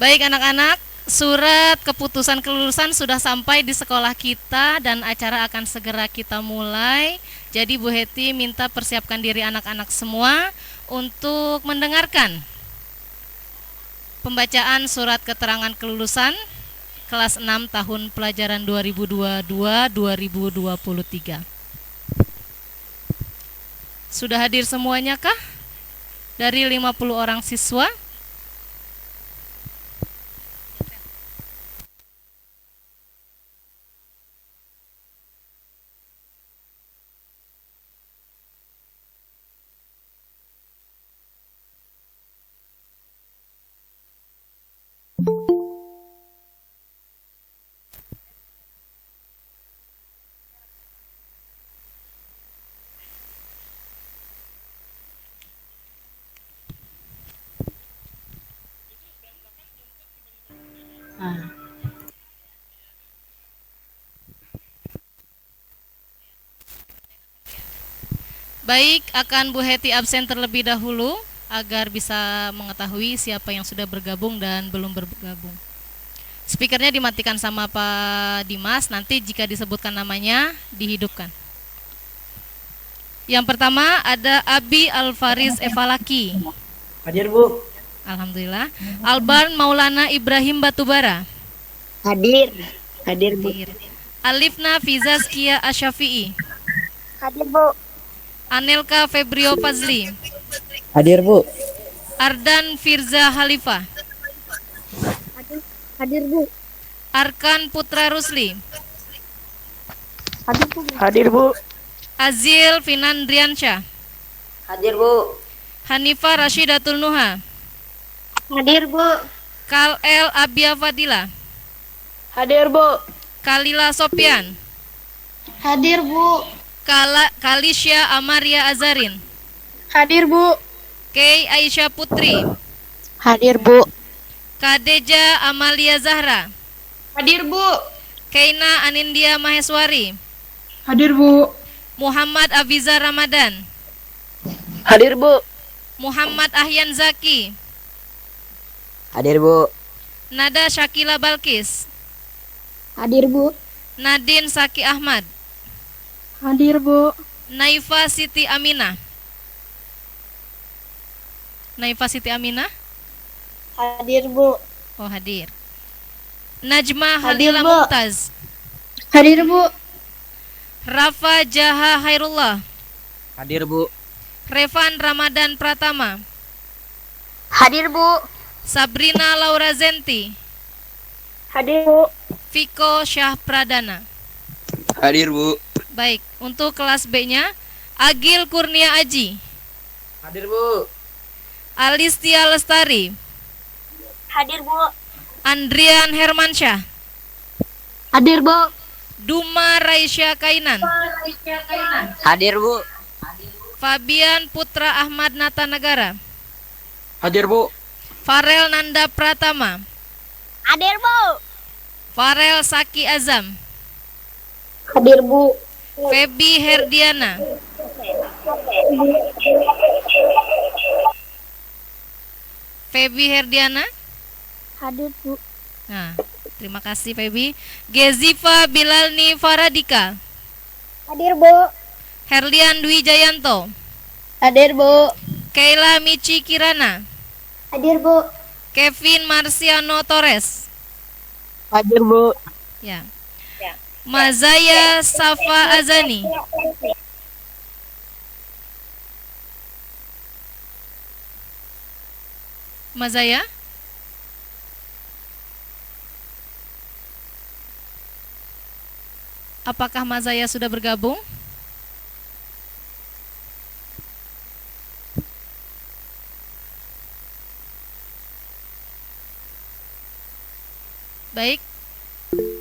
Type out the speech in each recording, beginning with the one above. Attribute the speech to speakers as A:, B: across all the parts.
A: Baik anak-anak, surat keputusan kelulusan sudah sampai di sekolah kita dan acara akan segera kita mulai. Jadi Bu Heti minta persiapkan diri anak-anak semua untuk mendengarkan pembacaan surat keterangan kelulusan kelas 6 tahun pelajaran 2022-2023. Sudah hadir semuanya kah? Dari 50 orang siswa? Baik, akan Bu Heti absen terlebih dahulu agar bisa mengetahui siapa yang sudah bergabung dan belum bergabung. Speakernya dimatikan sama Pak Dimas, nanti jika disebutkan namanya dihidupkan. Yang pertama ada Abi Alfaris Evalaki.
B: Hadir Bu.
A: Alhamdulillah. Alban Maulana Ibrahim Batubara.
C: Hadir. Hadir Bu.
A: Alifna Fizazkia Asyafi'i.
C: Hadir Bu.
A: Anelka Febrio Fazli.
B: Hadir Bu.
A: Ardan Firza Halifah.
C: Hadir Bu.
A: Arkan Putra Rusli.
C: Hadir Bu.
B: Hadir Bu.
A: Azil Finandriansyah.
C: Hadir Bu.
A: Hanifah Rashidatul Nuha.
C: Hadir Bu.
A: Kalel Abia Fadila.
B: Hadir Bu.
A: Kalila Sopian.
C: Hadir Bu.
A: Kalisya Amaria Azarin.
C: Hadir Bu.
A: Kay Aisyah Putri.
C: Hadir Bu.
A: Kadeja Amalia Zahra.
C: Hadir Bu.
A: Keina Anindya Maheswari.
B: Hadir Bu.
A: Muhammad Abiza Ramadan.
B: Hadir Bu.
A: Muhammad Ahyan Zaki.
B: Hadir Bu.
A: Nada Syakila Balkis.
C: Hadir Bu.
A: Nadine Saki Ahmad.
C: Hadir Bu.
A: Naifa Siti Aminah. Naifa Siti Aminah?
C: Hadir Bu.
A: Oh, hadir. Najma
C: Hadir,
A: Halila
C: Bu.
A: Mumtaz.
C: Hadir Bu.
A: Rafa Jaha Hairullah.
B: Hadir Bu.
A: Revan Ramadan Pratama.
C: Hadir Bu.
A: Sabrina Laura Zenti.
C: Hadir Bu.
A: Viko Syah Pradana.
B: Hadir Bu.
A: Baik, untuk kelas B-nya Agil Kurnia Aji.
B: Hadir Bu.
A: Alistia Lestari.
C: Hadir Bu.
A: Andrian Hermansyah.
C: Hadir Bu.
A: Duma Raisya Kainan.
B: Hadir Bu.
A: Fabian Putra Ahmad Nata Negara.
B: Hadir Bu.
A: Farel Nanda Pratama.
C: Hadir Bu.
A: Farel Saki Azam.
C: Hadir Bu.
A: Febi Herdiana. Febi Herdiana.
C: Hadir Bu.
A: Nah, terima kasih Febi. Gezifa Bilalni Faradika.
C: Hadir Bu.
A: Herlian Dwi Jayanto.
C: Hadir Bu.
A: Keila Michi Kirana.
C: Hadir Bu.
A: Kevin Marciano Torres.
B: Hadir Bu.
A: Ya. Mazaya Safa Azani. Mazaya? Apakah Mazaya sudah bergabung? Baik,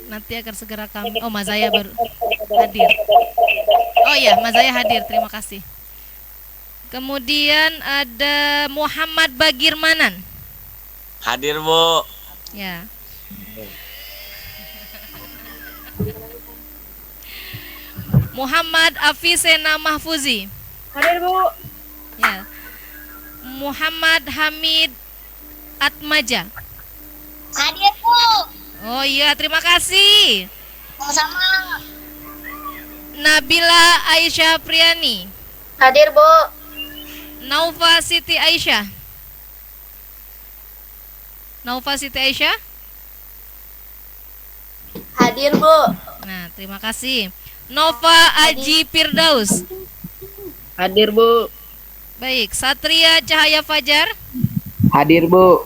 A: nanti akan segera kami. Oh, Mazaya baru hadir. Oh ya, Mazaya hadir. Terima kasih. Kemudian ada Muhammad Bagirmanan.
D: Hadir Bu.
A: Ya. Muhammad Afisena Mahfuzi.
C: Hadir Bu.
A: Ya. Muhammad Hamid Atmaja.
C: Hadir, Bu.
A: Oh iya, terima kasih.
C: Sama-sama.
A: Nabila Aisyah Priani.
C: Hadir, Bu.
A: Naufa Siti Aisyah. Naufa Siti Aisyah.
C: Hadir, Bu.
A: Nah, terima kasih. Nova Aji Firdaus.
B: Hadir, Bu.
A: Baik, Satria Cahaya Fajar.
B: Hadir, Bu.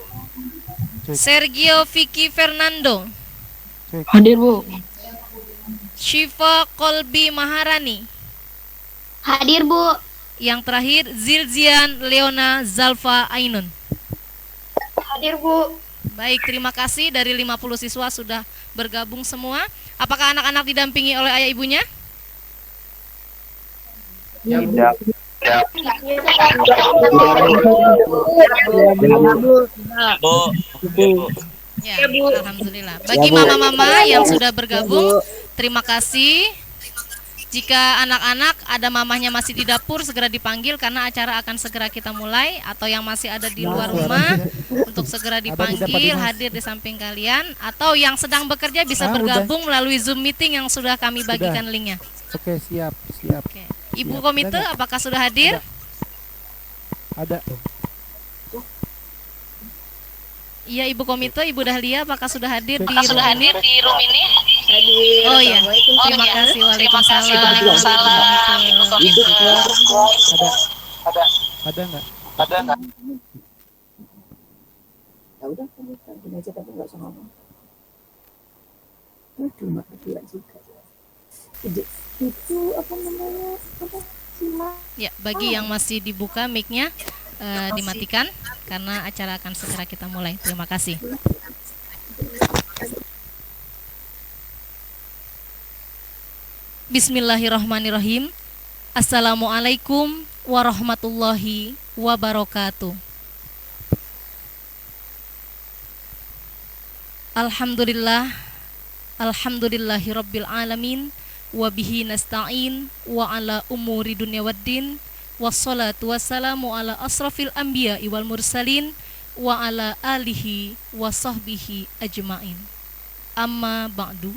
A: Sergio Vicky Fernando.
B: Hadir, Bu.
A: Syifa Kolbi Maharani.
C: Hadir, Bu.
A: Yang terakhir Zilzian Leona Zalfa Ainun.
C: Hadir, Bu.
A: Baik, terima kasih dari 50 siswa sudah bergabung semua. Apakah anak-anak didampingi oleh ayah ibunya?
B: Tidak.
D: Bu.
A: Ya, alhamdulillah. Bagi mama-mama yang sudah bergabung, terima kasih. Jika anak-anak ada mamahnya masih di dapur, segera dipanggil karena acara akan segera kita mulai. Atau yang masih ada di luar rumah, untuk segera dipanggil hadir di samping kalian. Atau yang sedang bekerja bisa bergabung melalui Zoom meeting yang sudah kami bagikan linknya.
E: Oke, siap.
A: Oke. Ibu komite, apakah sudah hadir?
E: Ada.
A: Iya, Ibu komite, Ibu Dahlia, apakah sudah hadir di
D: Apakah sudah hadir di room ini?
B: Hadir.
A: Oh iya, terima kasih. Waalaikumsalam.
D: Waalaikumsalam. Ibu komite.
E: Ada nggak?
D: Ada nggak?
B: Ya udah, kita aja tapi nggak usah ngomong. Cuma berdua juga. Itu apa namanya?
A: Ya, bagi yang masih dibuka mic-nya dimatikan karena acara akan segera kita mulai. Terima kasih. Bismillahirrahmanirrahim. Assalamualaikum warahmatullahi wabarakatuh. Alhamdulillahirabbil alamin wa bihi nasta'in wa ala umuri dunya waddin wassalatu wassalamu ala asrafil anbiya'i wal mursalin wa ala alihi wa sahbihi ajma'in. Amma ba'du.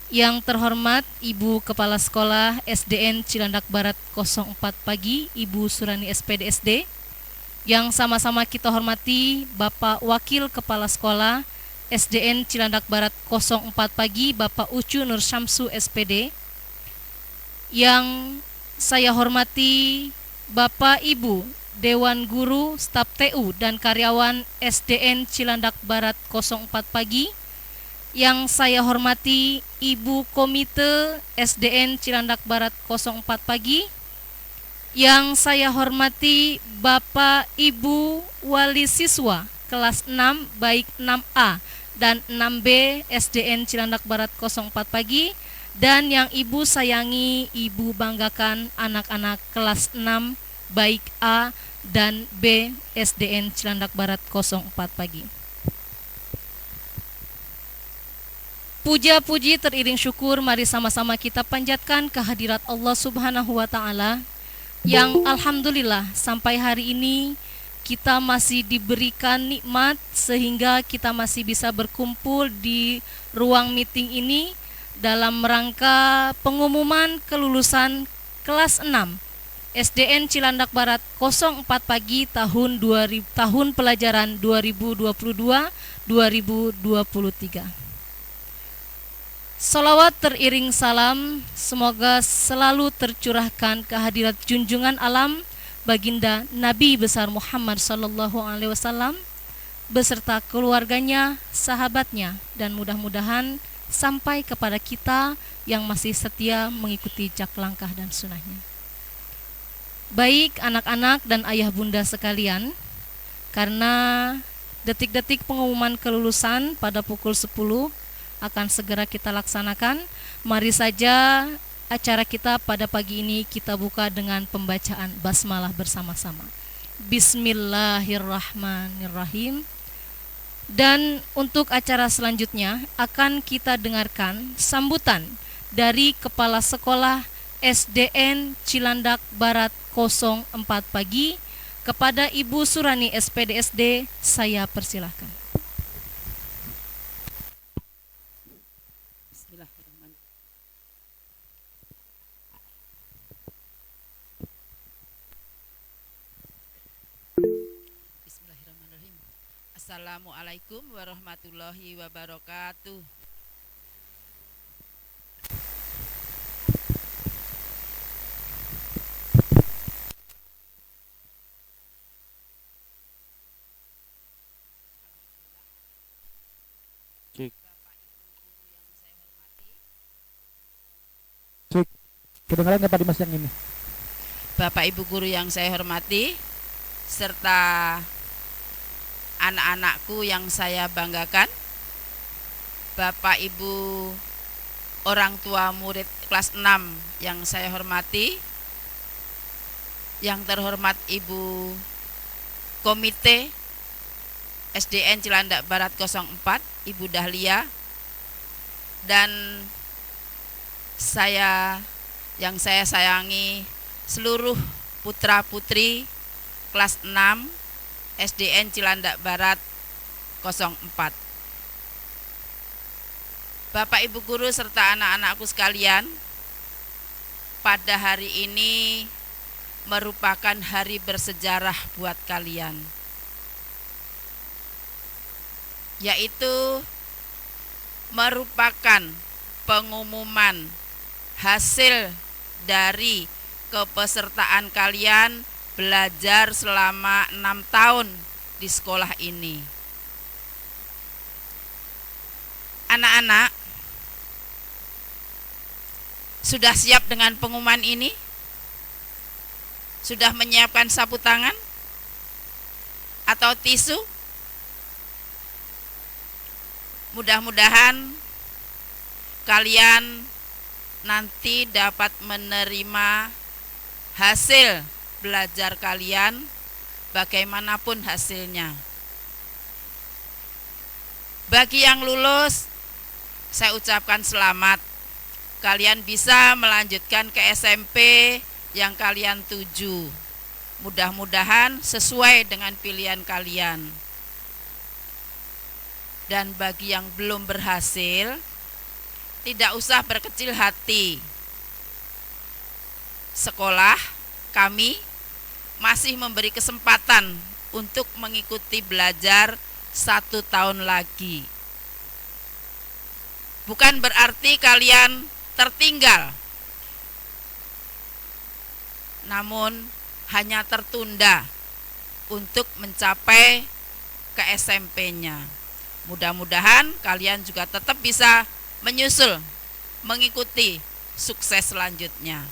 A: Yang terhormat Ibu Kepala Sekolah SDN Cilandak Barat 04 Pagi, Ibu Surani SPD SD. Yang sama-sama kita hormati Bapak Wakil Kepala Sekolah SDN Cilandak Barat 04 Pagi, Bapak Ucu Nur Syamsu SPD. Yang saya hormati Bapak Ibu Dewan Guru, Staf TU dan karyawan SDN Cilandak Barat 04 Pagi. Yang saya hormati Ibu Komite SDN Cilandak Barat 04 Pagi. Yang saya hormati Bapak Ibu Wali Siswa kelas 6 baik 6A dan 6B SDN Cilandak Barat 04 Pagi. Dan yang Ibu sayangi, Ibu banggakan anak-anak kelas 6 baik A dan B SDN Cilandak Barat 04 Pagi. Puja-puji teriring syukur, mari sama-sama kita panjatkan kehadirat Allah Subhanahu wa Ta'ala yang alhamdulillah sampai hari ini kita masih diberikan nikmat sehingga kita masih bisa berkumpul di ruang meeting ini dalam rangka pengumuman kelulusan kelas 6 SDN Cilandak Barat 04 Pagi tahun pelajaran 2022-2023. Salawat teriring salam, semoga selalu tercurahkan kehadirat junjungan alam baginda Nabi besar Muhammad sallallahu alaihi wasallam beserta keluarganya, sahabatnya, dan mudah-mudahan sampai kepada kita yang masih setia mengikuti jak langkah dan sunnahnya. Baik anak-anak dan ayah bunda sekalian, karena detik-detik pengumuman kelulusan pada pukul 10 akan segera kita laksanakan. Mari saja acara kita pada pagi ini kita buka dengan pembacaan basmalah bersama-sama. Bismillahirrahmanirrahim. Dan untuk acara selanjutnya akan kita dengarkan sambutan dari Kepala Sekolah SDN Cilandak Barat 04 Pagi kepada Ibu Surani SPD SD. Saya persilahkan.
F: Assalamualaikum warahmatullahi wabarakatuh.
E: Cek. Cek. Kedengaran nggak Pak Dimas yang ini?
F: Bapak Ibu guru yang saya hormati, serta anak-anakku yang saya banggakan, Bapak Ibu orang tua murid kelas 6 yang saya hormati, yang terhormat Ibu Komite SDN Cilandak Barat 04, Ibu Dahlia, dan yang saya sayangi seluruh putra-putri kelas 6 SDN Cilandak Barat 04. Bapak Ibu guru serta anak-anakku sekalian, pada hari ini merupakan hari bersejarah buat kalian, yaitu merupakan pengumuman hasil dari kepesertaan kalian belajar selama 6 tahun di sekolah ini. Anak-anak, sudah siap dengan pengumuman ini? Sudah menyiapkan sapu tangan atau tisu? Mudah-mudahan kalian nanti dapat menerima hasil belajar kalian bagaimanapun hasilnya. Bagi yang lulus, saya ucapkan selamat. Kalian bisa melanjutkan ke SMP yang kalian tuju. Mudah-mudahan sesuai dengan pilihan kalian. Dan bagi yang belum berhasil, tidak usah berkecil hati. Sekolah kami masih memberi kesempatan untuk mengikuti belajar 1 tahun lagi. Bukan berarti kalian tertinggal, namun hanya tertunda untuk mencapai ke SMP-nya. Mudah-mudahan kalian juga tetap bisa menyusul, mengikuti sukses selanjutnya.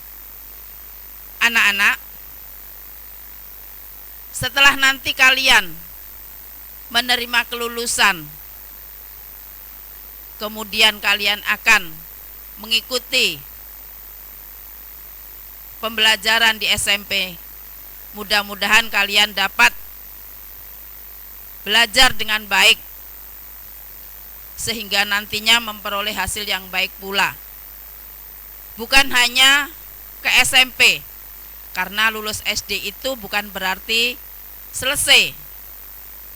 F: Anak-anak, setelah nanti kalian menerima kelulusan, kemudian kalian akan mengikuti pembelajaran di SMP. Mudah-mudahan kalian dapat belajar dengan baik, sehingga nantinya memperoleh hasil yang baik pula. Bukan hanya ke SMP, karena lulus SD itu bukan berarti selesai.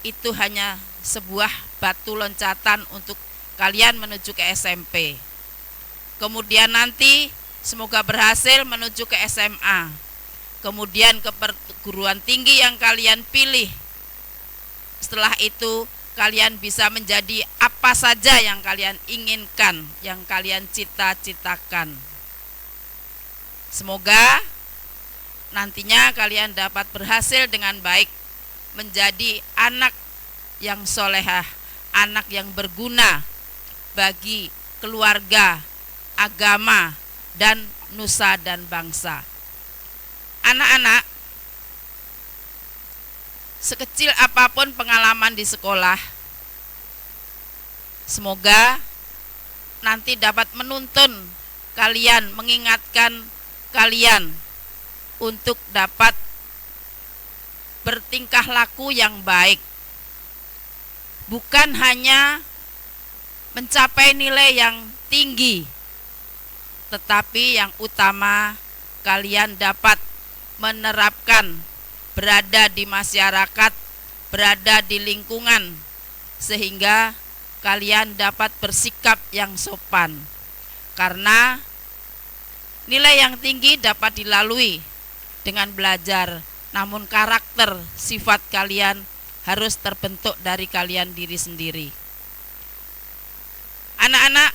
F: Itu hanya sebuah batu loncatan untuk kalian menuju ke SMP. Kemudian nanti semoga berhasil menuju ke SMA. Kemudian ke perguruan tinggi yang kalian pilih. Setelah itu kalian bisa menjadi apa saja yang kalian inginkan, yang kalian cita-citakan. Semoga nantinya kalian dapat berhasil dengan baik, menjadi anak yang solehah, anak yang berguna bagi keluarga, agama, dan nusa dan bangsa. Anak-anak, sekecil apapun pengalaman di sekolah, semoga nanti dapat menuntun kalian, mengingatkan kalian untuk dapat bertingkah laku yang baik. Bukan hanya mencapai nilai yang tinggi, tetapi yang utama kalian dapat menerapkan, berada di masyarakat, berada di lingkungan, sehingga kalian dapat bersikap yang sopan. Karena nilai yang tinggi dapat dilalui dengan belajar, namun karakter sifat kalian harus terbentuk dari kalian diri sendiri. Anak-anak,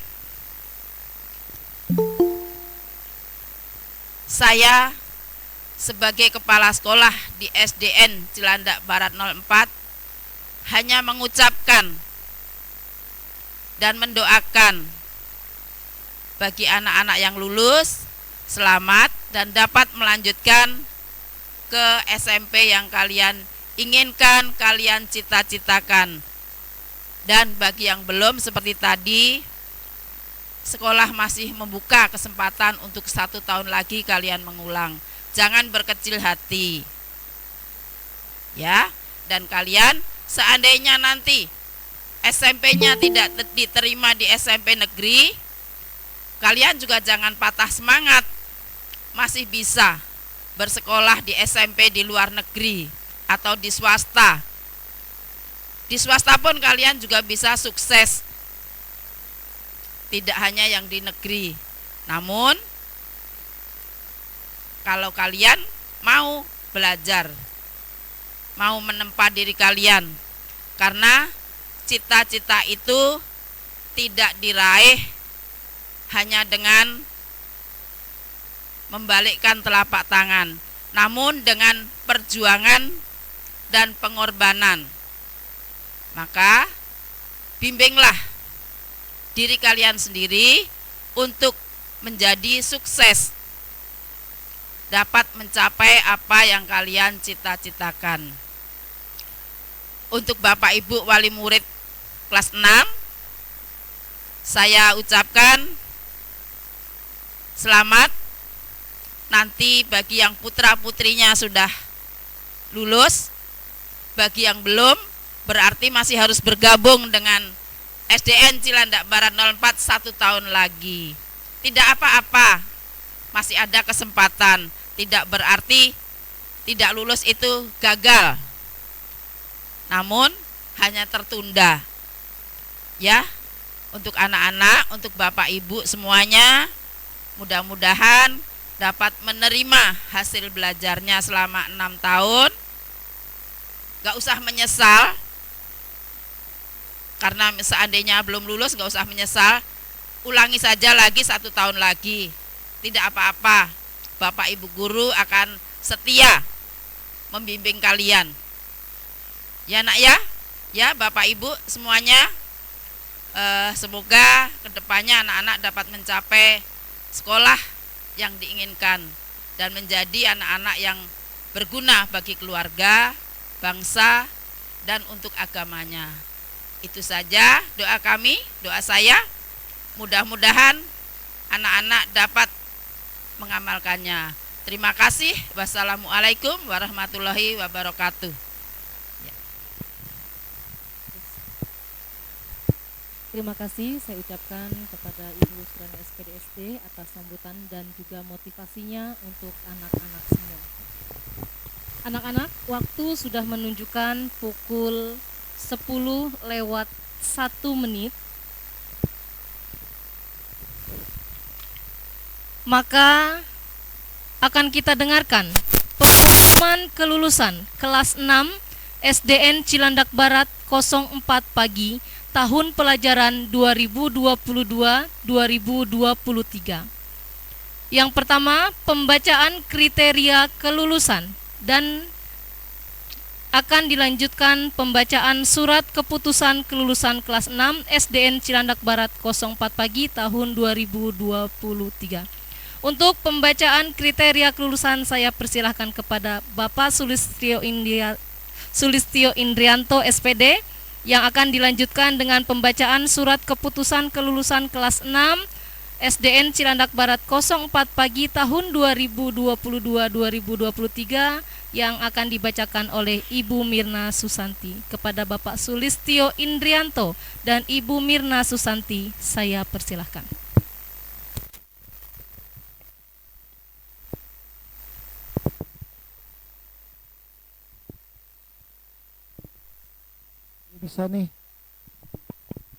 F: saya sebagai kepala sekolah di SDN Cilandak Barat 04 hanya mengucapkan dan mendoakan bagi anak-anak yang lulus selamat dan dapat melanjutkan ke SMP yang kalian inginkan, kalian cita-citakan. Dan bagi yang belum, seperti tadi, sekolah masih membuka kesempatan untuk 1 tahun lagi kalian mengulang. Jangan berkecil hati, ya. Dan kalian seandainya nanti SMP-nya tidak diterima di SMP negeri, kalian juga jangan patah semangat, masih bisa bersekolah di SMP di luar negeri atau di swasta. Di swasta pun kalian juga bisa sukses, tidak hanya yang di negeri. Namun kalau kalian mau belajar, mau menempa diri kalian, karena cita-cita itu tidak diraih hanya dengan membalikkan telapak tangan, namun dengan perjuangan dan pengorbanan. Maka bimbinglah diri kalian sendiri untuk menjadi sukses, dapat mencapai apa yang kalian cita-citakan. Untuk Bapak Ibu wali murid kelas 6, saya ucapkan selamat. Nanti bagi yang putra-putrinya sudah lulus, bagi yang belum, berarti masih harus bergabung dengan SDN Cilandak Barat 04 1 tahun lagi. Tidak apa-apa, masih ada kesempatan. Tidak berarti tidak lulus itu gagal, namun hanya tertunda. Ya, untuk anak-anak, untuk Bapak Ibu semuanya, mudah-mudahan dapat menerima hasil belajarnya selama 6 tahun. Gak usah menyesal, karena seandainya belum lulus gak usah menyesal, ulangi saja lagi 1 tahun lagi, tidak apa-apa. Bapak Ibu guru akan setia membimbing kalian, ya nak ya. Ya Bapak Ibu semuanya, semoga kedepannya anak-anak dapat mencapai sekolah yang diinginkan dan menjadi anak-anak yang berguna bagi keluarga, bangsa, dan untuk agamanya. Itu saja doa kami, doa saya. Mudah-mudahan anak-anak dapat mengamalkannya. Terima kasih. Wassalamualaikum warahmatullahi wabarakatuh.
A: Terima kasih saya ucapkan kepada Ibu Surana SPDSD atas sambutan dan juga motivasinya untuk anak-anak semua. Anak-anak, waktu sudah menunjukkan pukul 10:01. Maka akan kita dengarkan pengumuman kelulusan kelas 6 SDN Cilandak Barat 04 pagi tahun pelajaran 2022-2023. Yang pertama, pembacaan kriteria kelulusan dan akan dilanjutkan pembacaan surat keputusan kelulusan kelas 6 SDN Cilandak Barat 04 pagi tahun 2023. Untuk pembacaan kriteria kelulusan saya persilahkan kepada Bapak Sulistyo Indrianto SPD, yang akan dilanjutkan dengan pembacaan surat keputusan kelulusan kelas 6 SDN Cilandak Barat 04 pagi tahun 2022-2023 yang akan dibacakan oleh Ibu Mirna Susanti. Kepada Bapak Sulistyo Indrianto dan Ibu Mirna Susanti, saya persilahkan.
E: Bisa nih.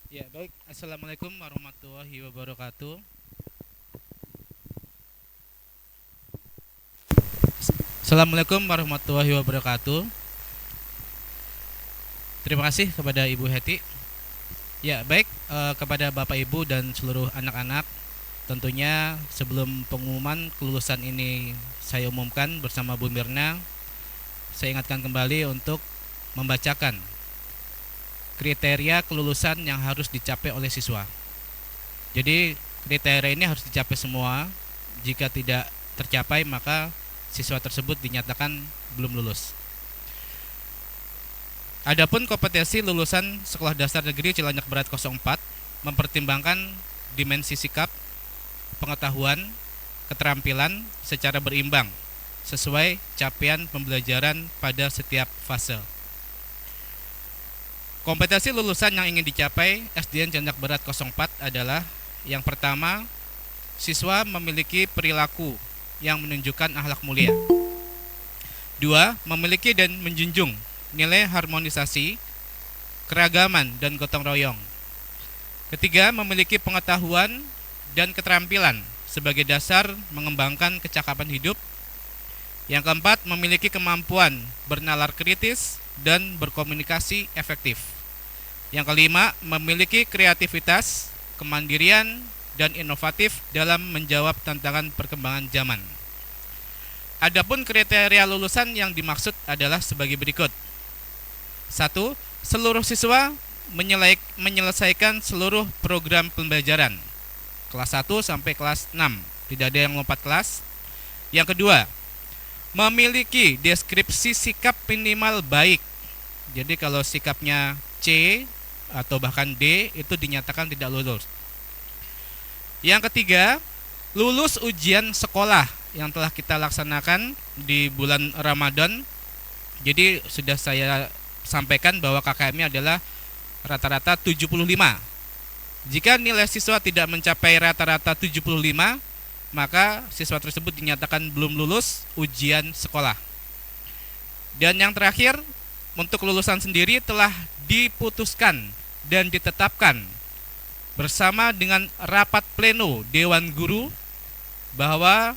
G: Ya, baik. Assalamualaikum warahmatullahi wabarakatuh. Assalamualaikum warahmatullahi wabarakatuh. Terima kasih kepada Ibu Heti. Ya, baik, kepada Bapak Ibu dan seluruh anak-anak, tentunya sebelum pengumuman kelulusan ini saya umumkan bersama Bu Mirna, saya ingatkan kembali untuk membacakan kriteria kelulusan yang harus dicapai oleh siswa. Jadi kriteria ini harus dicapai semua. Jika tidak tercapai, maka siswa tersebut dinyatakan belum lulus. Adapun kompetensi lulusan Sekolah Dasar Negeri Cilandak Barat 04 mempertimbangkan dimensi sikap, pengetahuan, keterampilan secara berimbang sesuai capaian pembelajaran pada setiap fase. Kompetensi lulusan yang ingin dicapai SDN Cilandak Barat 04 adalah yang pertama, siswa memiliki perilaku yang menunjukkan akhlak mulia. 2. Memiliki dan menjunjung nilai harmonisasi, keragaman, dan gotong royong. 3. Memiliki pengetahuan dan keterampilan sebagai dasar mengembangkan kecakapan hidup. Yang keempat, memiliki kemampuan bernalar kritis dan berkomunikasi efektif. Yang kelima, memiliki kreativitas, kemandirian, dan inovatif dalam menjawab tantangan perkembangan zaman. Adapun kriteria lulusan yang dimaksud adalah sebagai berikut. 1. Seluruh siswa menyelesaikan seluruh program pembelajaran kelas 1 sampai kelas 6, tidak ada yang lompat kelas. Yang kedua, memiliki deskripsi sikap minimal baik. Jadi kalau sikapnya C atau bahkan D, itu dinyatakan tidak lulus. Yang ketiga, lulus ujian sekolah yang telah kita laksanakan di bulan Ramadan. Jadi sudah saya sampaikan bahwa KKM-nya adalah rata-rata 75. Jika nilai siswa tidak mencapai rata-rata 75, maka siswa tersebut dinyatakan belum lulus ujian sekolah. Dan yang terakhir, untuk lulusan sendiri telah diputuskan dan ditetapkan bersama dengan rapat pleno Dewan Guru bahwa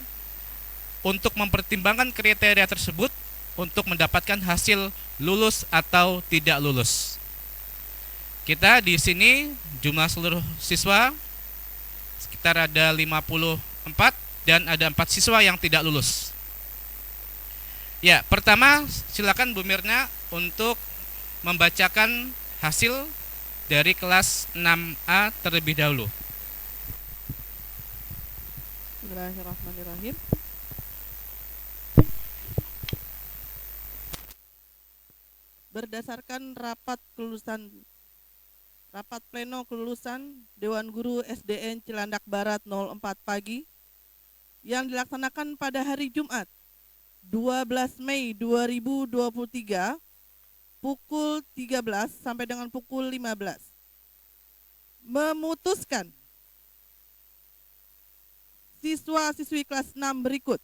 G: untuk mempertimbangkan kriteria tersebut untuk mendapatkan hasil lulus atau tidak lulus. Kita di sini jumlah seluruh siswa sekitar ada 54 dan ada 4 siswa yang tidak lulus. Ya, pertama silakan Bu Mirna untuk membacakan hasil dari kelas 6A terlebih dahulu.
H: Bismillahirrahmanirrahim. Berdasarkan rapat pleno kelulusan Dewan Guru SDN Cilandak Barat 04 pagi yang dilaksanakan pada hari Jumat 12 Mei 2023 pukul 13 sampai dengan pukul 15 memutuskan siswa-siswi kelas 6 berikut.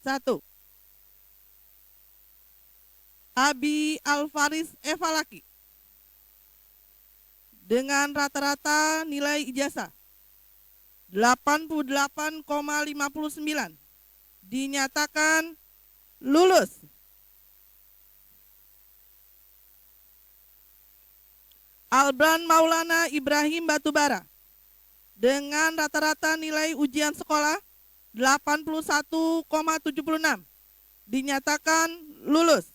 H: 1. Abi Alfaris Evalaki dengan rata-rata nilai ijazah 88,59 dinyatakan lulus. Albran Maulana Ibrahim Batubara dengan rata-rata nilai ujian sekolah 81,76 dinyatakan lulus.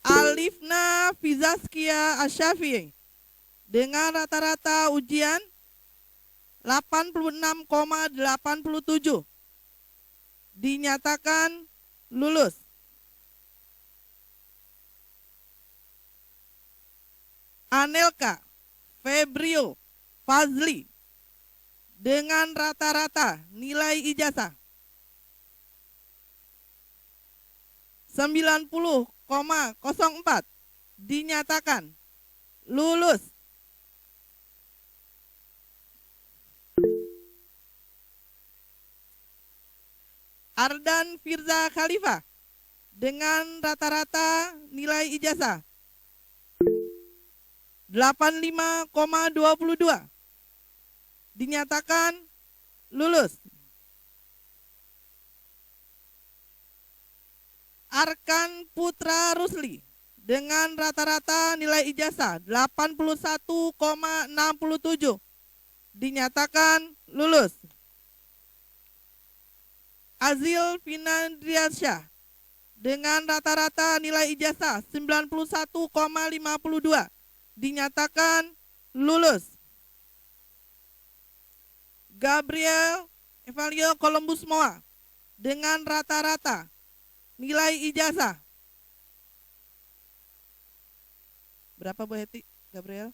H: Alifna Fizaskia Asyafi'i dengan rata-rata ujian 86,87 dinyatakan lulus. Anelka Febrio Fazli dengan rata-rata nilai ijazah 90,04 dinyatakan lulus. Ardan Firza Khalifah dengan rata-rata nilai ijazah 85,22 dinyatakan lulus. Arkan Putra Rusli dengan rata-rata nilai ijazah 81,67 dinyatakan lulus. Azil Finandriansyah dengan rata-rata nilai ijazah 91,52 dinyatakan lulus. Gabriel Evalio Columbus Moa dengan rata-rata nilai ijazah berapa Bu Heti? Gabriel?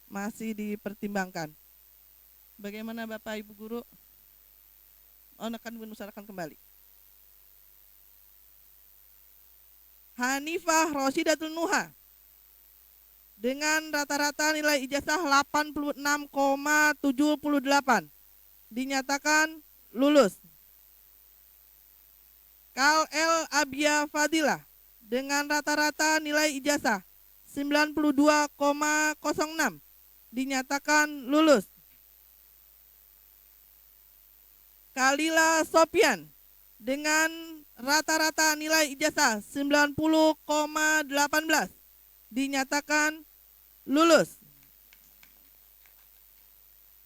H: Masih dipertimbangkan. Bagaimana Bapak Ibu Guru? Akan mengusahakan kembali. Hanifah Roshidatul Nuha dengan rata-rata nilai ijazah 86,78 dinyatakan lulus. Kal El Abia Fadilah dengan rata-rata nilai ijazah 92,06 dinyatakan lulus. Kalila Sopian dengan rata-rata nilai ijazah 90,18 dinyatakan lulus.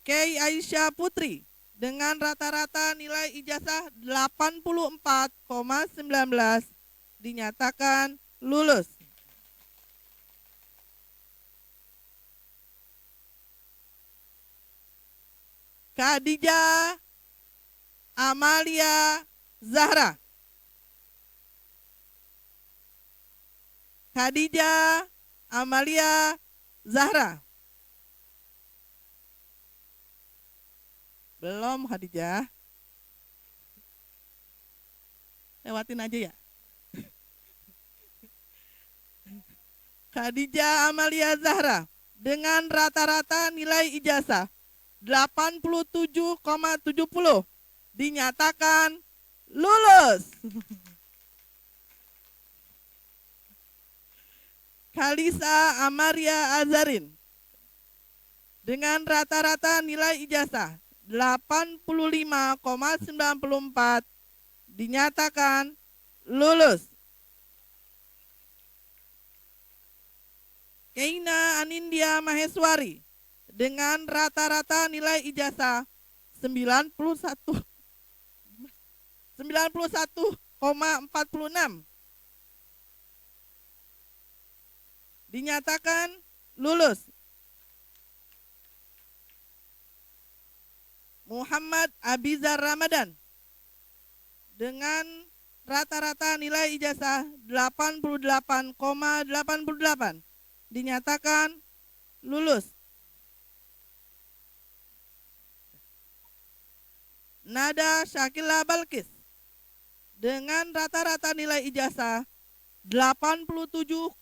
H: Kay Aisyah Putri dengan rata-rata nilai ijazah 84,19 dinyatakan lulus. Khadijah Amalia Zahra. Khadijah Amalia Zahra. Belum Khadijah. Lewatin aja ya. Khadijah Amalia Zahra dengan rata-rata nilai ijazah 87,70 dinyatakan lulus. Kalisa Amaria Azarin dengan rata-rata nilai ijazah 85,94 dinyatakan lulus. Keina Anindya Maheswari dengan rata-rata nilai ijazah 91,46 dinyatakan lulus. Muhammad Abizar Ramadan dengan rata-rata nilai ijazah 88,88 dinyatakan lulus. Nada Syakila Balkis dengan rata-rata nilai ijazah 87,38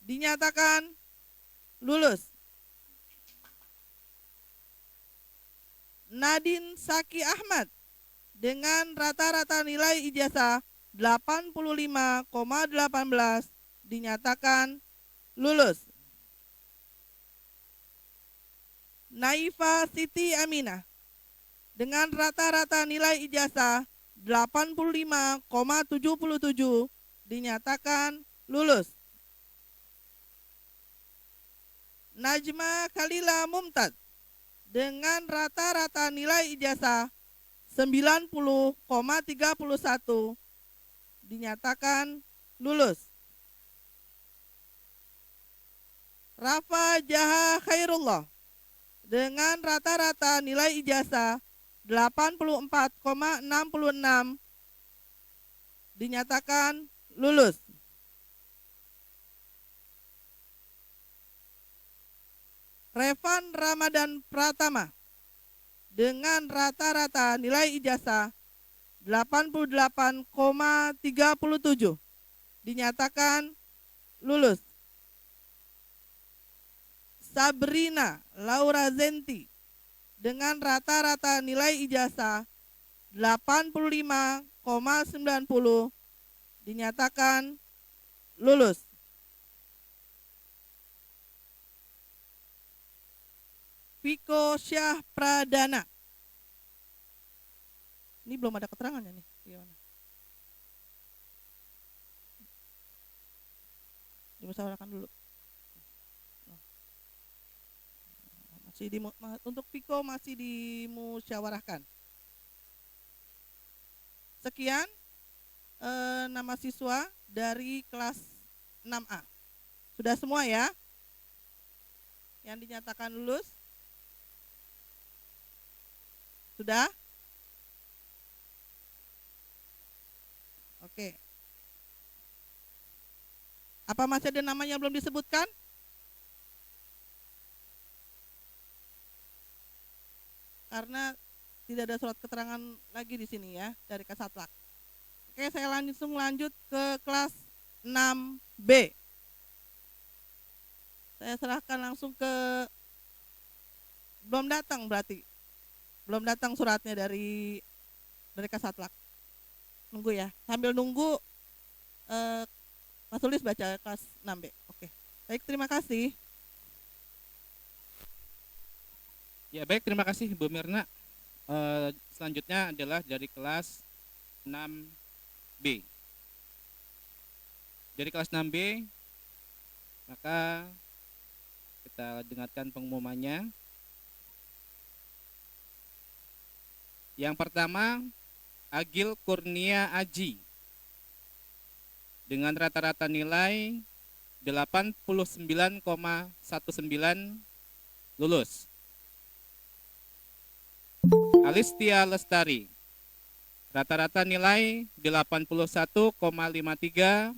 H: dinyatakan lulus. Nadine Saki Ahmad dengan rata-rata nilai ijazah 85,18 dinyatakan lulus. Naifa Siti Aminah dengan rata-rata nilai ijazah 85,77 dinyatakan lulus. Najma Khalila Mumtaz dengan rata-rata nilai ijazah 90,31 dinyatakan lulus. Rafa Jaha Khairullah dengan rata-rata nilai ijazah 84,66 dinyatakan lulus. Revan Ramadan Pratama dengan rata-rata nilai ijazah 88,37 dinyatakan lulus. Sabrina Laura Zenti dengan rata-rata nilai ijazah 85,90 dinyatakan lulus. Viko Syah Pradana Ini belum ada keterangannya nih. Gimana? Dimusyawarahkan dulu. Masih untuk Piko masih dimusyawarahkan. Sekian nama siswa dari kelas 6A. Sudah semua ya? Yang dinyatakan lulus? Sudah? Oke. Apa masih ada namanya belum disebutkan? Karena tidak ada surat keterangan lagi di sini ya dari Kasatwak. Oke, saya langsung lanjut ke kelas 6B. Saya serahkan langsung ke belum datang berarti. Belum datang suratnya dari Kasatwak. Nunggu ya. Sambil nunggu Mas Tulis baca kelas 6B. Oke. Baik, terima kasih.
G: Ya baik, terima kasih Bu Mirna. Selanjutnya adalah dari kelas 6B. Dari kelas 6B, maka kita dengarkan pengumumannya. Yang pertama, Agil Kurnia Aji dengan rata-rata nilai 89,19 lulus. Alistia Lestari, rata-rata nilai 81,53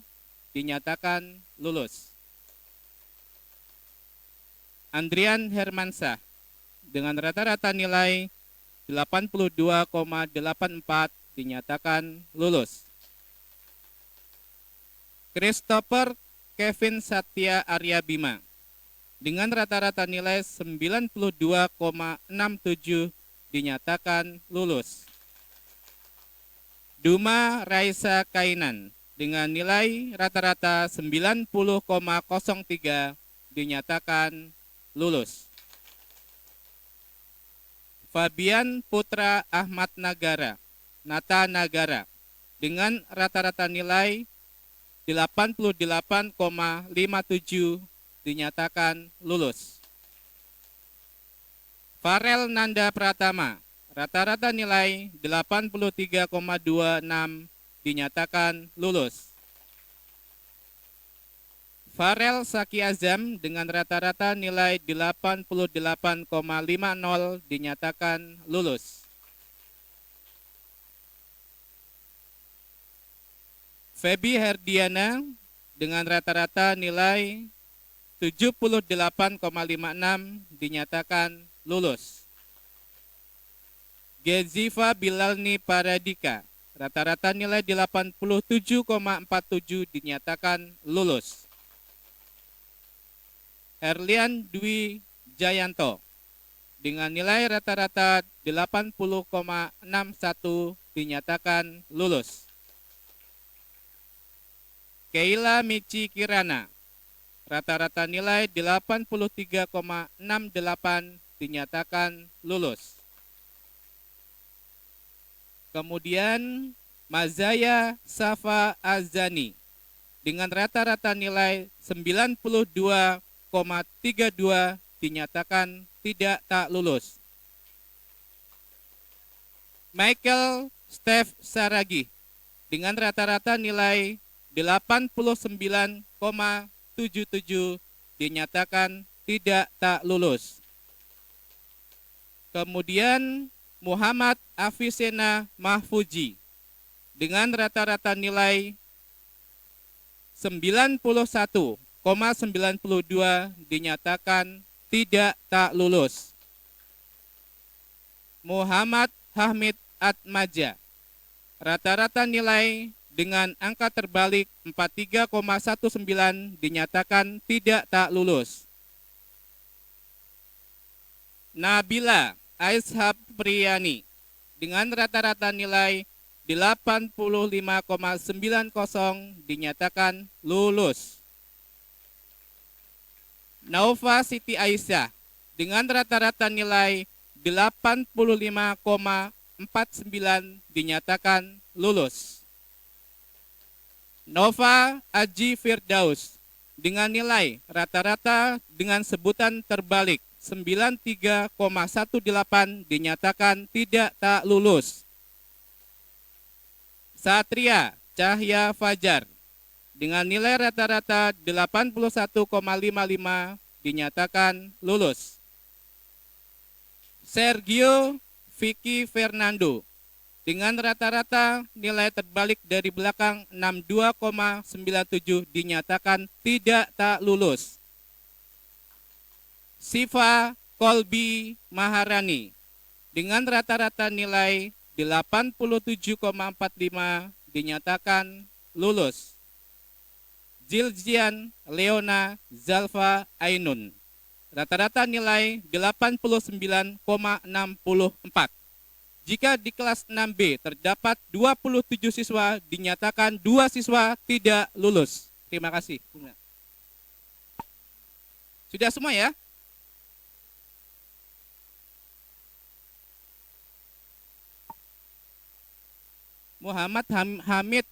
G: dinyatakan lulus. Andrian Hermansah dengan rata-rata nilai 82,84 dinyatakan lulus. Christopher Kevin Satya Arya Bima dengan rata-rata nilai 92,67 dinyatakan lulus. Duma Raisa Kainan dengan nilai rata-rata 90,03 dinyatakan lulus. Fabian Putra Ahmad Nagara, Nata Nagara dengan rata-rata nilai 88,57 dinyatakan lulus. Farel Nanda Pratama, rata-rata nilai 83,26 dinyatakan lulus. Farel Saki Azam dengan rata-rata nilai 88,50 dinyatakan lulus. Feby Herdiana dengan rata-rata nilai 78,56 dinyatakan lulus. Geziva Bilalni Paradika, rata-rata nilai 87,47 dinyatakan lulus. Herlian Dwi Jayanto dengan nilai rata-rata 80,61 dinyatakan lulus. Keila Michi Kirana, rata-rata nilai 83,68 dinyatakan lulus. Kemudian Mazaya Safa Azani dengan rata-rata nilai 92,32 dinyatakan tidak tak lulus. Michael Steph Saragi dengan rata-rata nilai 89,77 dinyatakan tidak tak lulus. Kemudian Muhammad Afisena Mahfuji dengan rata-rata nilai 91,92 dinyatakan tidak tak lulus. Muhammad Hamid Atmaja, rata-rata nilai dengan angka terbalik 43,19 dinyatakan tidak tak lulus. Nabila Aishab Priyani dengan rata-rata nilai 85,90 dinyatakan lulus. Naufa Siti Aisyah dengan rata-rata nilai 85,00 49 dinyatakan lulus. Nova Aji Firdaus dengan nilai rata-rata dengan sebutan terbalik 93,18 dinyatakan tidak tak lulus. Satria Cahya Fajar dengan nilai rata-rata 81,55 dinyatakan lulus. Sergio Vicky Fernando dengan rata-rata nilai terbalik dari belakang 62,97 dinyatakan tidak tak lulus. Siva Kolbi Maharani dengan rata-rata nilai 87,45 dinyatakan lulus. Zilzian Leona Zalfa Ainun rata-rata nilai 89,64. Jika di kelas 6B terdapat 27 siswa, dinyatakan 2 siswa tidak lulus. Terima kasih. Sudah semua ya? Muhammad Hamid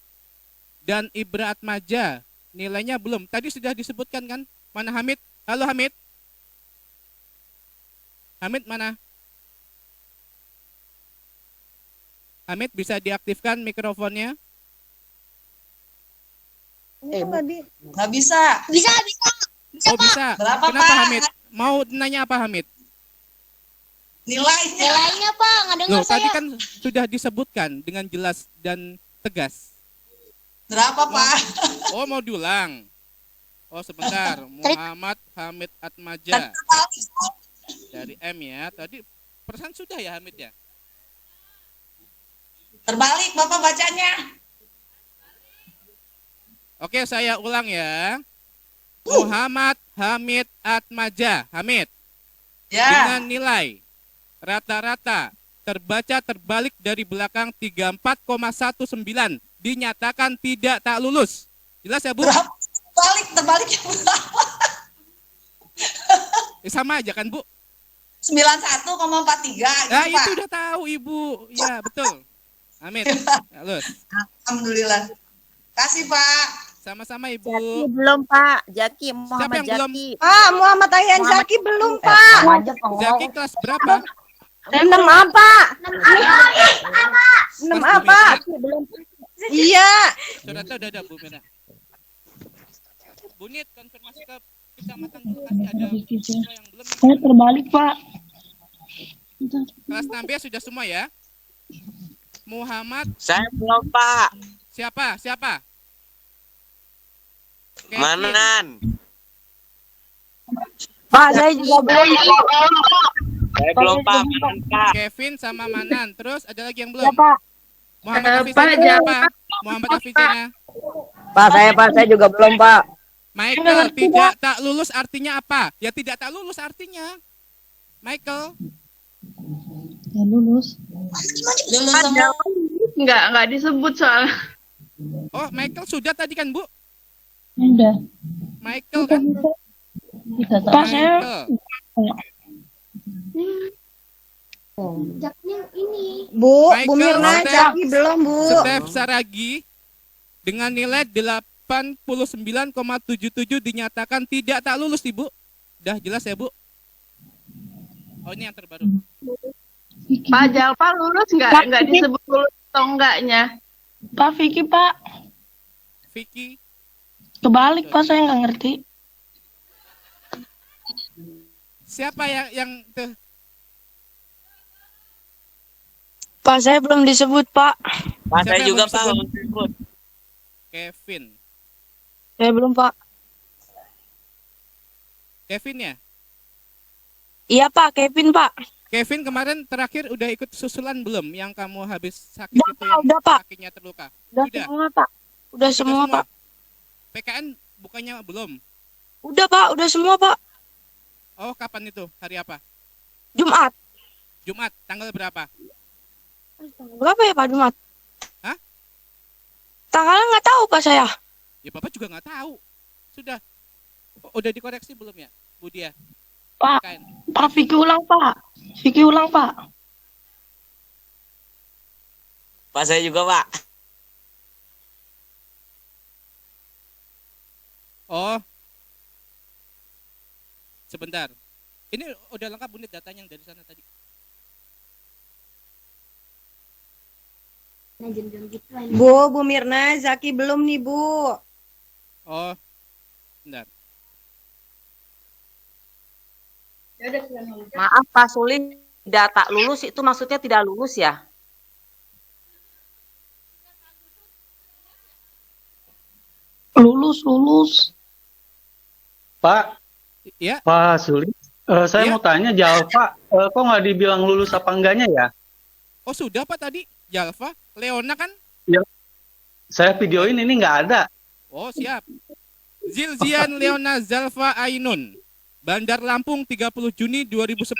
G: dan Ibra Atmaja, nilainya belum. Tadi sudah disebutkan kan? Mana Hamid? Halo Hamid. Hamid mana? Hamid bisa diaktifkan mikrofonnya?
I: Nggak bisa.
C: Bisa.
G: Oh bisa.
I: Berapa,
G: Kenapa
I: Pak?
G: Hamid? Mau nanya apa Hamid?
I: Nilainya.
C: Nilainya, Pak, nggak dengar
G: Loh, tadi
C: saya.
G: kan sudah disebutkan dengan jelas dan tegas.
I: Berapa, Pak?
G: Oh mau diulang. Oh sebentar. Muhammad Hamid Atmaja dari M ya. Tadi persen sudah ya Hamid ya?
I: Terbalik, Bapak bacanya.
G: Oke, saya ulang ya. Muhammad Hamid Atmaja, Hamid.
I: Ya.
G: Dengan nilai rata-rata terbaca terbalik dari belakang 34,19 dinyatakan tidak tak lulus. Jelas ya, Bu?
I: Berapa? Terbaliknya berapa?
G: Sama aja kan, Bu?
I: 91,43 gitu,
G: Nah,
I: Pak.
G: itu udah tahu, Ibu. Ya, betul. Hamid, lulus.
I: Alhamdulillah. Kasih, Pak.
G: Sama-sama, Ibu.
B: Belum Pak, Jaki
G: Siapa
B: Muhammad
G: yang belum?
B: Jaki.
J: Ah, Muhammad Ayhan Zaki belum, Pak.
G: Jaki kelas berapa?
J: 6 apa? 6
G: Kelas
J: apa?
G: belum
J: Iya.
G: Sudah tahu, udah ada, Bu Mira. Bu Nit, konfirmasi ke Kecamatan Bekasi ada siswa yang belum.
J: Saya terbalik, Pak.
G: Kelas 6B sudah semua ya? Muhammad,
D: Saya belum, Pak.
G: siapa? Kevin.
D: Manan.
J: Pak, saya juga belum.
D: Saya belum, Pak. Manan, Pak.
G: Kevin sama Manan. Terus ada lagi yang belum?
J: Ya, Pak.
G: Muhammad Hafizana siapa? Muhammad Hafizana.
J: Pak, saya juga belum, Pak.
G: Michael, tidak tak lulus artinya apa? Ya tidak tak lulus artinya. Michael,
J: Lulus.
I: Lulus semua.
J: Enggak disebut soal.
G: oh Michael sudah tadi kan Bu?
J: Udah.
G: Michael kan?
J: Pak, saya
G: Michael.
C: Jaknya ini.
J: Bu
G: Michael,
J: Mirna,
G: Steph.
J: Jaki belum, Bu.
G: Steph Saragi dengan nilai 89,77 dinyatakan tidak tak lulus, Ibu. Udah jelas ya, Bu? Oh, ini yang terbaru.
J: Pak Jalpa lulus enggak disebut lulus atau enggaknya? Pak Vicky, Pak.
G: Vicky,
J: Kebalik, Pak, saya enggak ngerti.
G: siapa yang tuh?
J: Pak, saya belum disebut, Pak.
D: Pak,
G: Siapa
D: saya
G: yang
D: juga,
G: belum
D: Pak.
G: disebut?
D: belum disebut.
G: Kevin.
J: Saya belum, Pak.
G: Kevin ya?
J: Iya, Pak, Kevin, Pak.
G: Kevin kemarin terakhir udah ikut susulan belum? Yang kamu habis sakit
J: Udah,
G: itu
J: Pak,
G: yang
J: udah, Pak.
G: kakinya terluka?
J: Udah
G: Sudah.
J: semua, Pak. Udah semua, Pak.
G: PKN bukannya belum?
J: Udah, Pak, udah semua, Pak.
G: Oh, kapan itu? Hari apa?
J: Jumat.
G: Jumat, tanggal berapa?
J: Berapa ya, Pak, Jumat?
G: Hah?
J: Tanggalnya nggak tahu, Pak, saya.
G: Ya Bapak juga nggak tahu. Sudah. Udah dikoreksi belum ya, Bu Dia?
J: Pak,
G: PKN.
J: Pak Vicky ulang, Pak. Vicky ulang, Pak.
D: Pak saya juga, Pak.
G: Oh, sebentar. Ini udah lengkap Bunda datanya yang dari sana tadi.
B: Bu Mirna, Zaki belum nih, Bu.
G: Oh, bentar.
K: Maaf Pak Sulis, tidak tak lulus itu maksudnya tidak lulus ya?
J: Lulus.
L: Pak,
G: Iya.
L: Pak Sulis, saya mau tanya Jalfa, kok nggak dibilang lulus apa enggaknya ya?
G: Oh sudah Pak tadi, Jalfa, Leona kan?
L: Ya, saya videoin ini nggak ada.
G: Oh siap. Zilzian Leona Zalfa Ainun, Bandar Lampung 30 Juni 2010.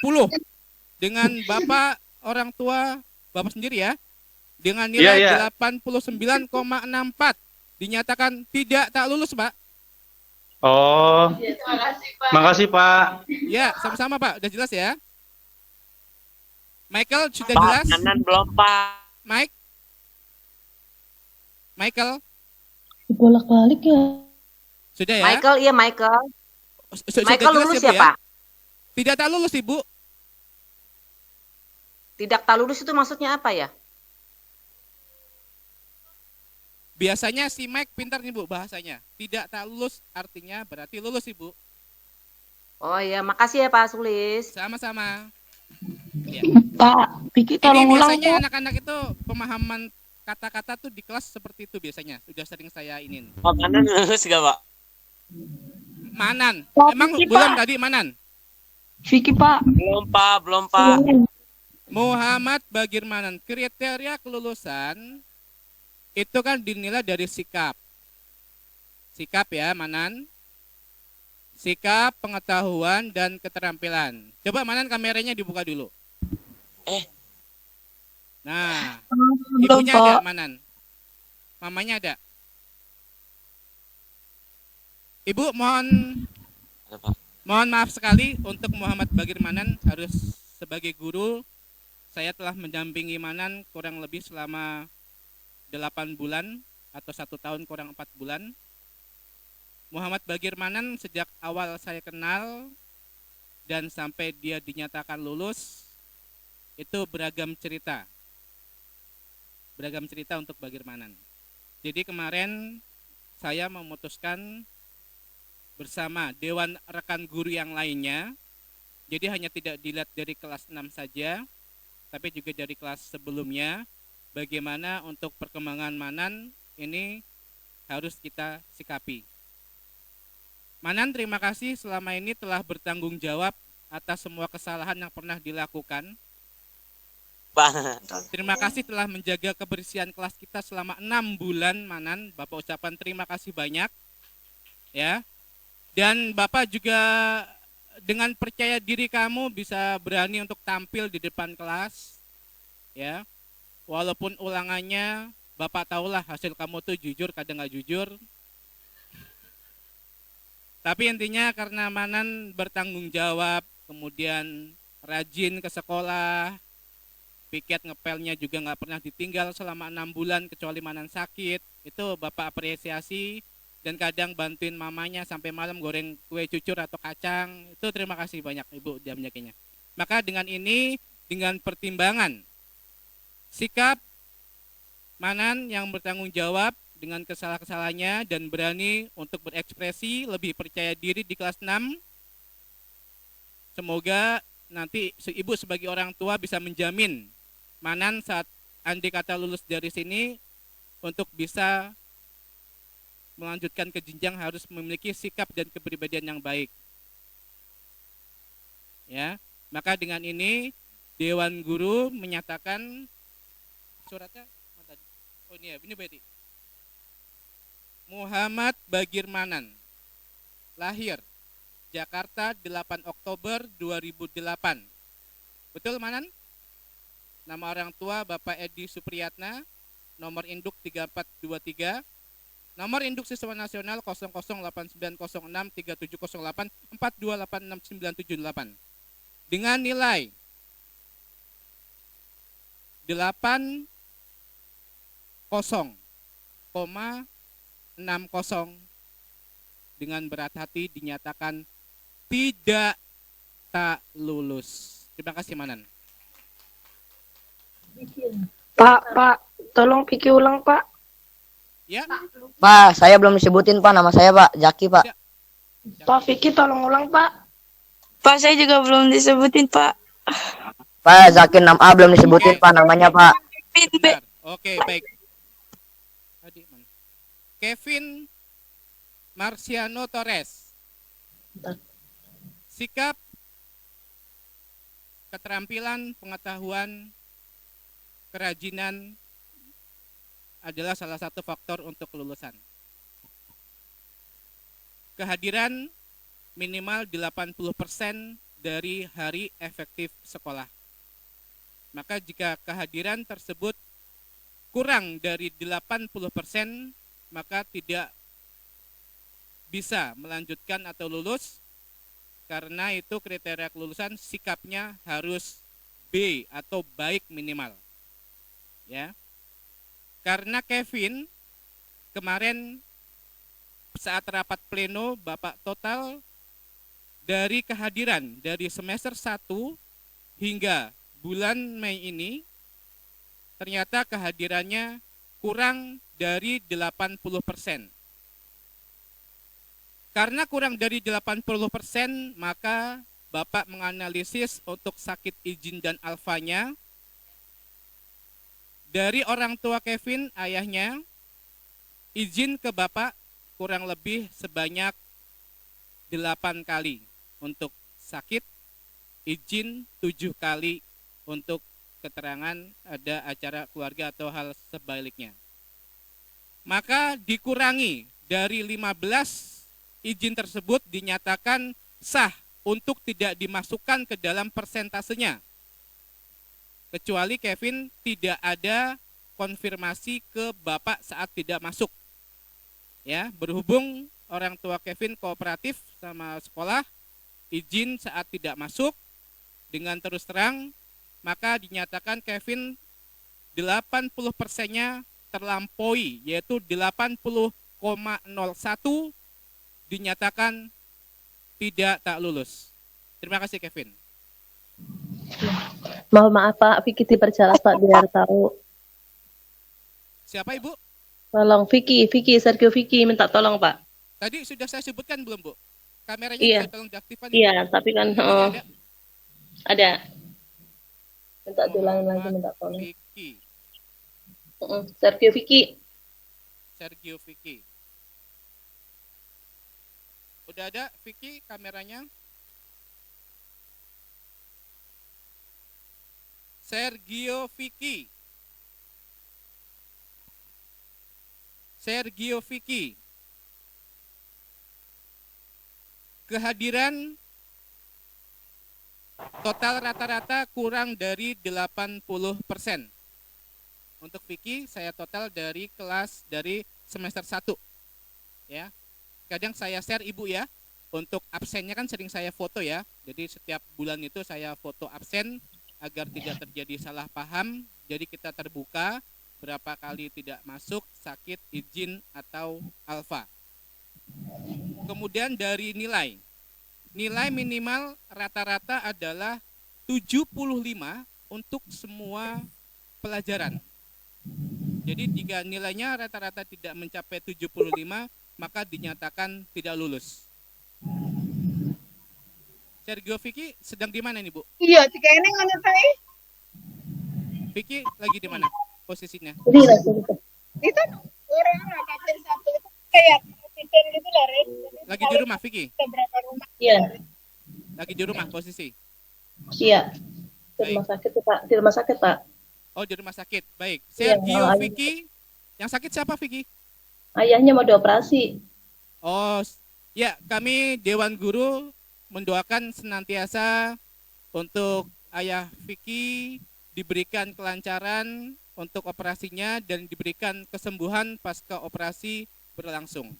G: Dengan Bapak orang tua Bapak sendiri ya. Dengan nilai 89,64. Dinyatakan tidak tak lulus, Pak.
L: Oh, makasih Pak.
G: Ya, sama-sama Pak, udah jelas ya. Michael sudah
D: Pak,
G: jelas?
D: Manan belum, Pak.
G: Michael?
J: Bolak-balik ya.
G: Sudah ya?
K: Michael, iya Michael. Michael
G: jelas
K: lulus
G: Bu,
K: ya Pak?
G: Tidak tak lulus Ibu.
K: Tidak tak lulus itu maksudnya apa ya?
G: Biasanya si Mike pintar nih Bu bahasanya. Tidak tak lulus artinya berarti lulus Ibu.
K: Oh iya, makasih ya Pak Sulis.
G: Sama-sama. Ya.
J: Pak, Vicky
G: Ini
J: tolong ulang
G: biasanya
J: Pak.
G: anak-anak itu pemahaman kata-kata tuh di kelas seperti itu biasanya. Sudah sering saya inin.
D: Pak Manan lulus gak, Pak?
G: Manan.
J: Pak,
G: Emang
J: Vicky,
G: belum
J: Pak.
G: tadi Manan?
J: Vicky Pak.
D: Belum, Pak. Belum, Pak.
G: Muhammad Bagir Manan. Kriteria kelulusan itu kan dinilai dari sikap. Sikap ya, Manan. Sikap, pengetahuan, dan keterampilan. Coba Manan kameranya dibuka dulu. Nah,
J: Belum,
G: ibunya ada
J: Pak.
G: Manan. Mamanya ada. Ibu mohon maaf sekali untuk Muhammad Bagir Manan harus sebagai guru saya telah mendampingi Manan kurang lebih selama 8 bulan atau 1 tahun kurang 4 bulan. Muhammad Bagir Manan sejak awal saya kenal dan sampai dia dinyatakan lulus itu beragam cerita. Beragam cerita untuk Bagir Manan. Jadi kemarin saya memutuskan bersama dewan rekan guru yang lainnya. Jadi hanya tidak dilihat dari kelas 6 saja, tapi juga dari kelas sebelumnya. Bagaimana untuk perkembangan Manan ini harus kita sikapi. Manan terima kasih selama ini telah bertanggung jawab atas semua kesalahan yang pernah dilakukan.
D: Pak.
G: Terima kasih telah menjaga kebersihan kelas kita selama 6 bulan Manan. Bapak ucapan terima kasih banyak. Ya. Dan Bapak juga dengan percaya diri kamu bisa berani untuk tampil di depan kelas. Ya. Walaupun ulangannya Bapak tahulah hasil kamu tuh jujur kadang nggak jujur. Tapi intinya karena Manan bertanggung jawab, kemudian rajin ke sekolah, piket ngepelnya juga nggak pernah ditinggal selama 6 bulan kecuali Manan sakit. Itu Bapak apresiasi dan kadang bantuin mamanya sampai malam goreng kue cucur atau kacang. Itu terima kasih banyak Ibu dia menjaganya. Maka dengan ini, dengan pertimbangan sikap Manan yang bertanggung jawab dengan kesalahan-kesalahannya dan berani untuk berekspresi, lebih percaya diri di kelas 6. Semoga nanti Ibu sebagai orang tua bisa menjamin Manan saat andai kata lulus dari sini untuk bisa melanjutkan ke jenjang harus memiliki sikap dan kepribadian yang baik. Ya, maka dengan ini Dewan Guru menyatakan suratnya tadi. Oh ini ya, ini berarti Muhammad Bagir Manan, lahir Jakarta 8 Oktober 2008. Betul Manan? Nama orang tua Bapak Edi Supriyatna, nomor induk 3423, nomor induk siswa nasional 0089063708 4286978. Dengan nilai 8 0,60 dengan berat hati dinyatakan tidak tak lulus. Terima kasih Manan.
J: Pak, tolong pikir ulang, Pak.
G: Ya.
M: Pak, saya belum disebutin Pak, nama saya Pak, Jaki Pak.
J: Pak Vicky tolong ulang, Pak.
N: Pak, saya juga belum disebutin, Pak.
M: Pak, Zaki 6A belum disebutin Pak, namanya Pak.
G: Benar. Oke, baik. Kevin Marciano Torres. Sikap, keterampilan, pengetahuan, kerajinan adalah salah satu faktor untuk kelulusan. Kehadiran minimal 80% dari hari efektif sekolah. Maka jika kehadiran tersebut kurang dari 80%, maka tidak bisa melanjutkan atau lulus, karena itu kriteria kelulusan sikapnya harus B atau baik minimal. Ya. Karena Kevin kemarin saat rapat pleno Bapak total dari kehadiran dari semester 1 hingga bulan Mei ini ternyata kehadirannya kurang dari 80%. Karena kurang dari 80%, maka Bapak menganalisis untuk sakit izin dan alfanya dari orang tua Kevin, ayahnya, izin ke Bapak kurang lebih sebanyak 8 kali untuk sakit, izin 7 kali untuk keterangan ada acara keluarga atau hal sebaliknya. Maka dikurangi dari 15 izin tersebut dinyatakan sah untuk tidak dimasukkan ke dalam persentasenya. Kecuali Kevin tidak ada konfirmasi ke Bapak saat tidak masuk. Ya, berhubung orang tua Kevin kooperatif sama sekolah, izin saat tidak masuk dengan terus terang, maka dinyatakan Kevin 80%-nya terlampaui, yaitu 80,01 dinyatakan tidak tak lulus. Terima kasih Kevin.
J: Mohon maaf Pak, Vicky diperjelas Pak biar tahu.
G: Siapa Ibu?
J: Tolong Vicky, Sergio Vicky minta tolong Pak.
G: Tadi sudah saya sebutkan belum Bu? Kameranya
J: Iya.
G: bisa tolong diaktifkan.
J: Iya, tapi kan ada. Minta diulangin lagi, minta tolong.
G: Vicky.
J: Sergio Vicky.
G: Sergio Vicky. Udah ada Vicky kameranya? Sergio Vicky. Sergio Vicky. Kehadiran total rata-rata kurang dari 80%. Untuk Vicky saya total dari kelas dari semester 1. Ya. Kadang saya share Ibu ya. Untuk absennya kan sering saya foto ya. Jadi setiap bulan itu saya foto absen agar tidak terjadi salah paham. Jadi kita terbuka berapa kali tidak masuk, sakit, izin atau alfa. Kemudian dari nilai. Nilai minimal rata-rata adalah 75 untuk semua pelajaran. Jadi jika nilainya rata-rata tidak mencapai 75, maka dinyatakan tidak lulus. Sergio Vicky sedang di mana nih Bu?
N: Iya, jika ini nggak saya.
G: Vicky lagi di mana posisinya?
N: Itu orang kapten satu itu kayak kapten gitu lah, Ren.
G: Lagi di rumah Vicky?
N: Beberapa rumah.
J: Iya.
G: Lagi di rumah posisi?
J: Iya. Di rumah sakit Pak. Di rumah sakit Pak.
G: Oh di rumah sakit, baik.
J: Iya,
G: Sergio Vicky, yang sakit siapa Vicky?
J: Ayahnya mau dioperasi.
G: Oh ya, kami Dewan Guru mendoakan senantiasa untuk ayah Vicky diberikan kelancaran untuk operasinya dan diberikan kesembuhan pasca operasi berlangsung.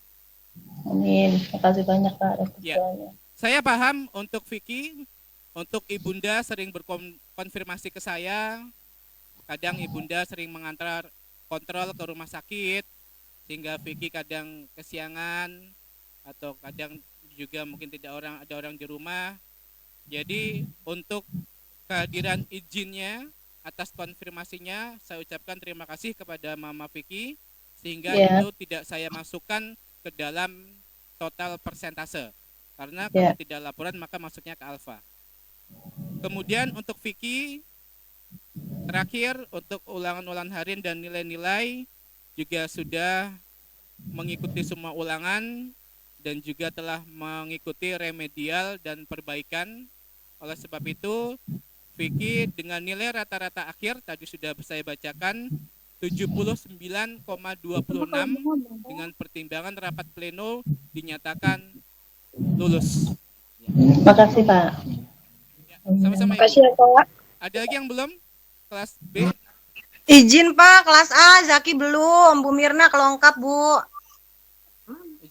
J: Amin. Terima kasih banyak Pak.
G: Ya. Saya paham untuk Vicky, untuk Ibunda sering berkonfirmasi ke saya. Kadang Ibunda sering mengantar kontrol ke rumah sakit, sehingga Vicky kadang kesiangan atau kadang juga mungkin ada orang di rumah. Jadi untuk kehadiran izinnya atas konfirmasinya saya ucapkan terima kasih kepada Mama Vicky, sehingga itu tidak saya masukkan ke dalam total persentase, karena kalau tidak laporan maka masuknya ke alfa. Kemudian untuk Vicky, terakhir untuk ulangan-ulangan harian dan nilai-nilai juga sudah mengikuti semua ulangan dan juga telah mengikuti remedial dan perbaikan. Oleh sebab itu, Vicky dengan nilai rata-rata akhir tadi sudah saya bacakan 79,26 dengan pertimbangan rapat pleno dinyatakan lulus.
J: Makasih Pak.
G: Ya, sama-sama Ibu.
B: Makasih ya, Pak.
G: Ada lagi yang belum? Kelas B?
B: Izin Pak, kelas A, Zaki belum. Bu Mirna kelengkap Bu.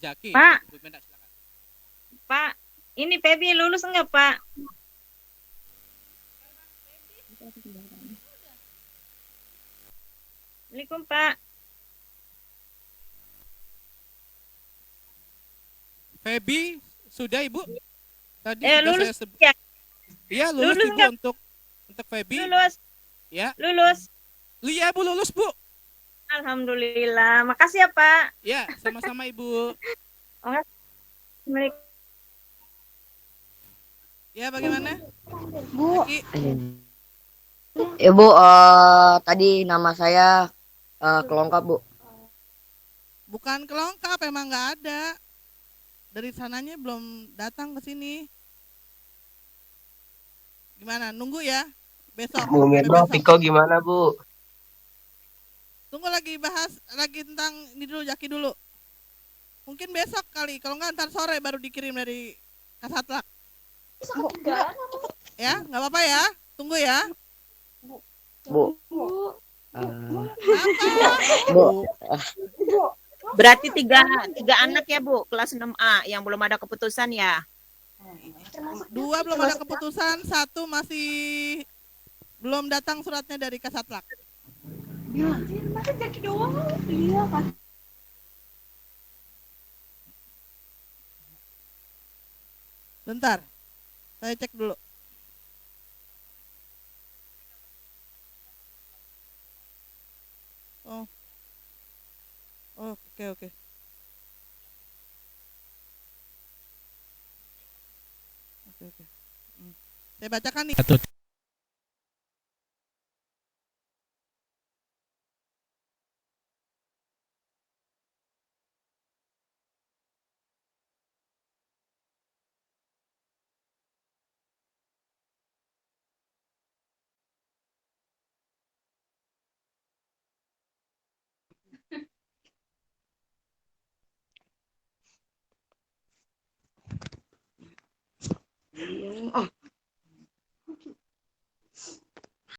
G: Zaki.
B: Pak.
G: Bu Mirna, silakan.
B: Pak, ini Pebi lulus enggak Pak? Assalamualaikum Pak.
G: Feby, sudah Ibu? Tadi sudah
B: lulus
G: saya sebut.
B: ya?
G: Iya, lulus Ibu
B: enggak?
G: untuk Feby.
B: Lulus.
G: Ya.
B: Lulus.
G: Iya Bu, lulus Bu.
B: Alhamdulillah. Makasih ya Pak.
G: Ya, sama-sama Ibu.
B: Assalamualaikum.
H: Ya, bagaimana?
B: Bu.
M: Ibu, tadi nama saya kelengkap Bu.
H: Bukan kelengkap, emang nggak ada. Dari sananya belum datang ke sini. Gimana? Nunggu ya? Besok.
O: Bu Mirna, Piko gimana Bu?
H: Tunggu lagi bahas lagi tentang ini dulu, Jaki dulu. Mungkin besok kali, kalau nggak ntar sore baru dikirim dari Kasatlak. Ya, nggak apa-apa ya. Tunggu ya.
M: Bu.
H: Bu.
P: Berarti tiga anak ya Bu, kelas 6A yang belum ada keputusan ya?
H: 2 belum ada keputusan, 1 masih belum datang suratnya dari Kasatlak.
N: Masa Jaki doang? Iya kan.
H: Bentar, saya cek dulu. Oh, oke oke. Oke. Saya bacakan nih.
B: Oh.